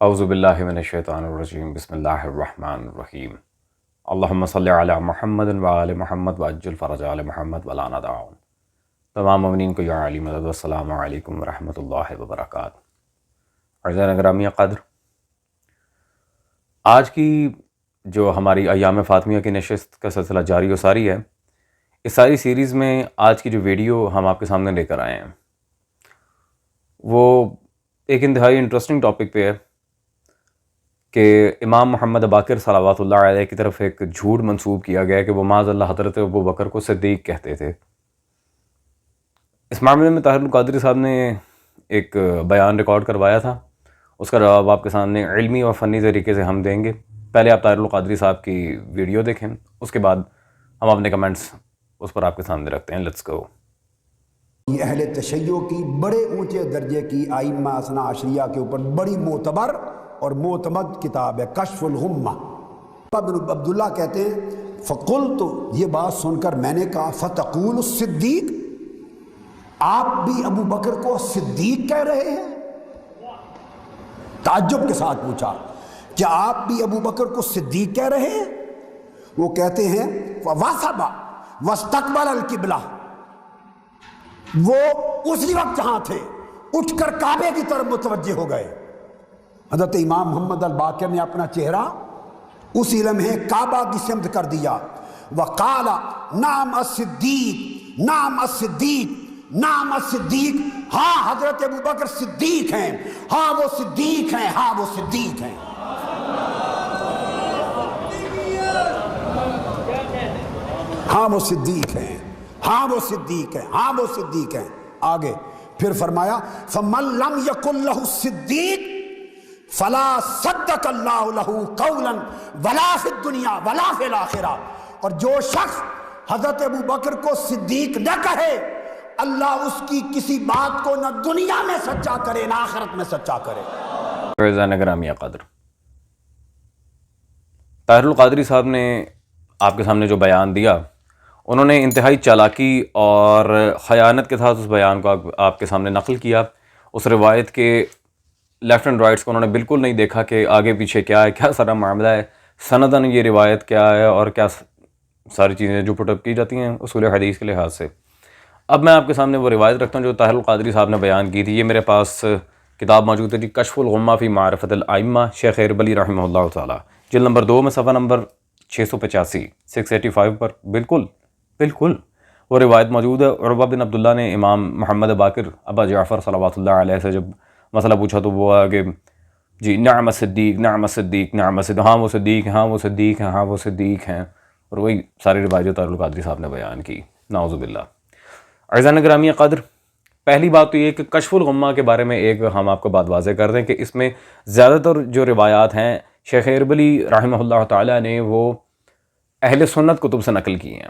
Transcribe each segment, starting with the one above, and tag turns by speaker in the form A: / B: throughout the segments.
A: اعوذ باللہ من الشیطان الرجیم بسم اللہ الرحمن الرحیم اللہم صلی علی محمد وآل محمد وعجل فرج آل محمد ولا ندعون۔ تمام مومنین کو یا علی مدد والسلام علیکم ورحمۃ اللہ وبرکاتہ۔ عزیزان گرامی قدر، آج کی جو ہماری ایام فاطمیہ کی نشست کا سلسلہ جاری و ساری ہے، اس ساری سیریز میں آج کی جو ویڈیو ہم آپ کے سامنے لے کر آئے ہیں وہ ایک انتہائی انٹرسٹنگ ٹاپک پہ ہے کہ امام محمد باقر صلوات اللہ علیہ کی طرف ایک جھوٹ منسوب کیا گیا کہ وہ معاذ اللہ حضرت ابو بکر کو صدیق کہتے تھے۔ اس معاملے میں طاہر القادری صاحب نے ایک بیان ریکارڈ کروایا تھا، اس کا جواب آپ کے سامنے علمی اور فنی طریقے سے ہم دیں گے۔ پہلے آپ طاہر القادری صاحب کی ویڈیو دیکھیں، اس کے بعد ہم اپنے کمنٹس اس پر آپ کے سامنے رکھتے ہیں۔ Let's go.
B: یہ اہل تشیع کی بڑے اونچے درجے کی ائمہ اثنا عشریہ کے اوپر بڑی معتبر اور معتمد کتاب ہے کشف الغمہ۔ بن عبداللہ کہتے ہیں فقلت، یہ بات سن کر میں نے کہا فتقول الصدیق، آپ بھی ابو بکر کو صدیق کہہ رہے ہیں؟ تعجب کے ساتھ پوچھا کیا آپ بھی ابو بکر کو صدیق کہہ رہے ہیں؟ وہ کہتے ہیں وَوَثَبَ وَاسْتَقْبَلَ الْقِبْلَةَ، وہ اسی وقت جہاں تھے اٹھ کر کعبے کی طرف متوجہ ہو گئے۔ حضرت امام محمد الباقر نے اپنا چہرہ اسی لمحے کعبہ کی سمت کر دیا۔ وقال نعم الصدیق، نعم الصدیق، نعم الصدیق، ہاں حضرت ابو بکر صدیق ہیں، ہاں وہ صدیق ہیں، ہاں وہ صدیق ہیں۔ ہاں وہ صدیق ہیں، ہاں وہ صدیق ہیں، ہاں وہ صدیق ہیں۔ آگے پھر فرمایا فَمَن لَمْ يَكُنْ لَهُ الصِّدِّيقُ فَلَا صَدَّقَ اللَّهُ لَهُ قَوْلًا وَلَا فِي الدُّنْيَا وَلَا فِي الْآخِرَةِ، اور جو شخص حضرت ابو بکر کو صدیق نہ کہے، اللہ اس کی کسی بات کو نہ دنیا میں سچا کرے نہ آخرت میں سچا کرے۔
A: عزیزان گرامی قدر، طاہر القادری صاحب نے آپ کے سامنے جو بیان دیا، انہوں نے انتہائی چالاکی اور خیانت کے ساتھ اس بیان کو آپ کے سامنے نقل کیا۔ اس روایت کے لیفٹ اینڈ رائٹس کو انہوں نے بالکل نہیں دیکھا کہ آگے پیچھے کیا ہے، کیا سارا معاملہ ہے، سندن یہ روایت کیا ہے اور کیا ساری چیزیں جو پٹ اپ کی جاتی ہیں اصول حدیث کے لحاظ سے۔ اب میں آپ کے سامنے وہ روایت رکھتا ہوں جو طاہر القادری صاحب نے بیان کی تھی۔ یہ میرے پاس کتاب موجود ہے جی، کشف الغمہ فی معرفت الائمہ، شیخ اربلی رحمہ اللہ تعالیٰ، جلد نمبر 2 میں صفحہ نمبر 685 685 پر بالکل وہ روایت موجود ہے۔ عروہ بن عبداللہ نے امام محمد باقر ابا جعفر صلوات اللہ علیہ سے جب مسئلہ پوچھا تو وہ آگے جی نعم الصدیق، نعم الصدیق، نعم الصدیق، ہاں وہ صدیق ہیں، ہاں وہ صدیق ہیں، ہاں وہ صدیق ہیں، اور وہی ساری روایت جو طاہر القادری صاحب نے بیان کی، نعوذ باللہ۔ عزیزان گرامی قدر، پہلی بات تو یہ کہ کشف الغمہ کے بارے میں ایک ہم آپ کو بات واضح کر دیں کہ اس میں زیادہ تر جو روایات ہیں شیخ اربلی رحمہ اللہ تعالیٰ نے وہ اہل سنت کتب سے نقل کی ہیں۔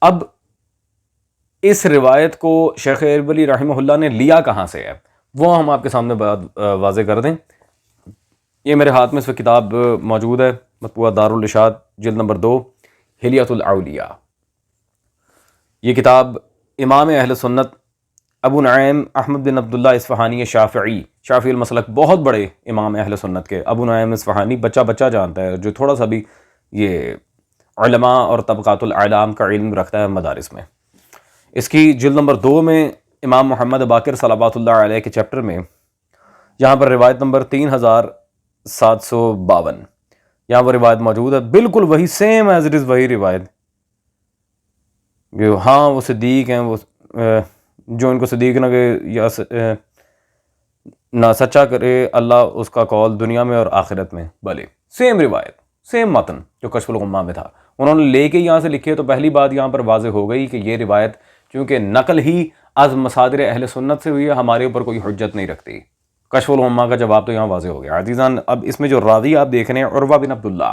A: اب اس روایت کو شیخ اربلی رحمہ اللہ نے لیا کہاں سے ہے وہ ہم آپ کے سامنے بات واضح کر دیں۔ یہ میرے ہاتھ میں اس وقت کتاب موجود ہے، مطبوعہ دارالارشاد، جلد نمبر 2، حلیۃ الاولیاء۔ یہ کتاب امام اہل سنت ابو نعیم احمد بن عبداللہ اصفہانی شافعی المسلک، بہت بڑے امام اہل سنت کے ابو نعیم اصفہانی، بچہ جانتا ہے جو تھوڑا سا بھی یہ علماء اور طبقات الاعلام کا علم رکھتا ہے مدارس میں۔ اس کی جلد نمبر 2 میں امام محمد باقر صلوات اللہ علیہ کے چیپٹر میں یہاں پر روایت نمبر 3752 یہاں پر روایت موجود ہے، بالکل وہی سیم ایز اٹ از وہی روایت۔ ہاں وہ صدیق ہیں، وہ جو ان کو صدیق نہ کہ یا نہ سچا کرے اللہ اس کا قول دنیا میں اور آخرت میں، بھلے سیم روایت، سیم متن جو کشف الغمہ میں تھا انہوں نے لے کے یہاں سے لکھے۔ تو پہلی بات یہاں پر واضح ہو گئی کہ یہ روایت چونکہ نقل ہی از مصادر اہل سنت سے ہوئی ہے، ہمارے اوپر کوئی حجت نہیں رکھتی۔ کشف الغمہ کا جواب تو یہاں واضح ہو گیا۔ عزیزان، اب اس میں جو راوی آپ دیکھ رہے ہیں عروہ بن عبداللہ،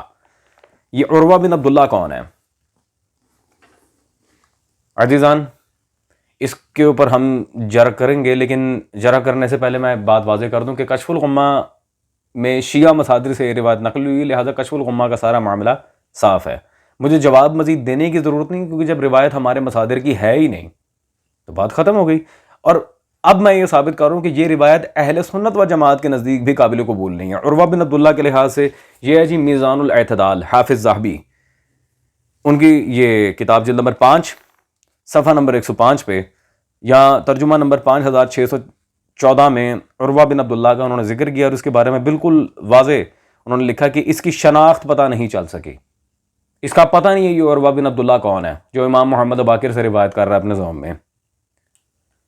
A: یہ عروہ بن عبداللہ کون ہے؟ عزیزان، اس کے اوپر ہم جرح کریں گے، لیکن جرح کرنے سے پہلے میں بات واضح کر دوں کہ کشف الغمہ میں شیعہ مصادر سے یہ روایت نقل ہوئی، لہٰذا کشف الغمہ کا سارا معاملہ صاف ہے، مجھے جواب مزید دینے کی ضرورت نہیں، کیونکہ جب روایت ہمارے مصادر کی ہے ہی نہیں تو بات ختم ہو گئی۔ اور اب میں یہ ثابت کر رہا ہوں کہ یہ روایت اہل سنت و جماعت کے نزدیک بھی قابل قبول نہیں ہے۔ عروہ بن عبداللہ کے لحاظ سے یہ ہے جی میزان الاعتدال، حافظ ذہبی، ان کی یہ کتاب جلد نمبر 5 صفحہ نمبر 105 پہ، یا ترجمہ نمبر 5614 میں عروہ بن عبداللہ کا انہوں نے ذکر کیا، اور اس کے بارے میں بالکل واضح انہوں نے لکھا کہ اس کی شناخت پتہ نہیں چل سکی، اس کا پتہ نہیں ہے یہ عروہ بن عبداللہ کون ہے جو امام محمد باقر سے روایت کر رہا ہے اپنے زوم میں۔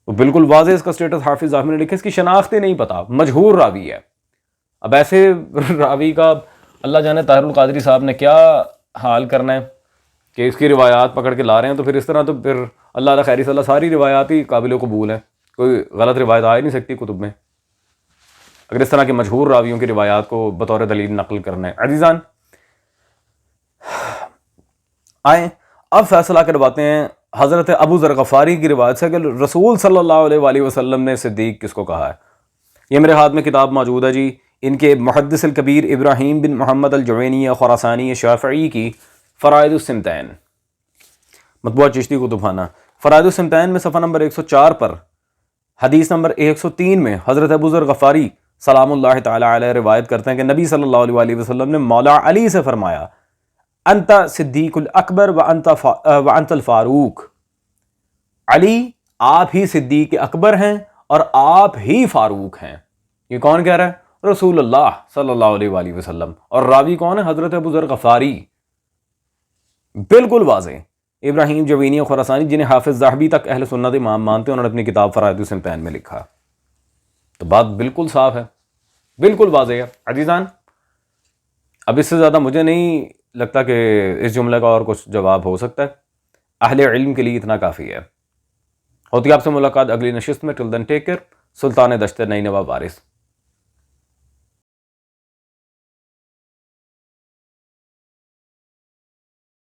A: تو بالکل واضح اس کا سٹیٹس حافظ ذہبی نے لکھا، اس کی شناخت ہی نہیں پتہ، مجہور راوی ہے۔ اب ایسے راوی کا اللہ جانے طاہر القادری صاحب نے کیا حال کرنا ہے کہ اس کی روایات پکڑ کے لا رہے ہیں، تو پھر اس طرح تو پھر اللہ تعالیٰ خیری صلی اللہ ساری روایات ہی قابل قبول ہیں، کوئی غلط روایت آ ہی نہیں سکتی کتب میں اگر اس طرح کے مشہور راویوں کی روایات کو بطور دلیل نقل کرنا ہے۔ عزیزان آئیں اب فیصلہ کرواتے ہیں حضرت ابو ذر غفاری کی روایت سے کہ رسول صلی اللہ علیہ وآلہ وسلم نے صدیق کس کو کہا ہے۔ یہ میرے ہاتھ میں کتاب موجود ہے جی، ان کے محدث الکبیر ابراہیم بن محمد الجوینی خراسانی شافعی کی فرائض السمتین، مطبوعہ چشتی کتب خانہ، فرائض السمتین میں صفحہ نمبر 104 پر حدیث نمبر 103 میں حضرت ابو ذر غفاری سلام اللہ تعالی علیہ روایت کرتے ہیں کہ نبی صلی اللہ علیہ وآلہ وسلم نے مولا علی سے فرمایا، انت صدیق الاکبر وانت الفاروق، علی آپ ہی صدیق اکبر ہیں اور آپ ہی فاروق ہیں۔ یہ کون کہہ رہا ہے؟ رسول اللہ صلی اللہ علیہ وآلہ وسلم، اور راوی کون ہے؟ حضرت ابو ذر غفاری۔ بالکل واضح ابراہیم جوینی خراسانی، جنہیں حافظ ذہبی تک اہل سنت امام مانتے ہیں، انہوں نے اپنی کتاب فرائض السمتین میں لکھا۔ تو بات بالکل صاف ہے، بالکل واضح ہے۔ عزیزان اب اس سے زیادہ مجھے نہیں لگتا کہ اس جملے کا اور کچھ جواب ہو سکتا ہے، اہل علم کے لیے اتنا کافی ہے۔ ہوتی آپ سے ملاقات اگلی نشست میں، ٹل دین ٹیک کیئر۔ سلطان دشت نئی نواب وارث۔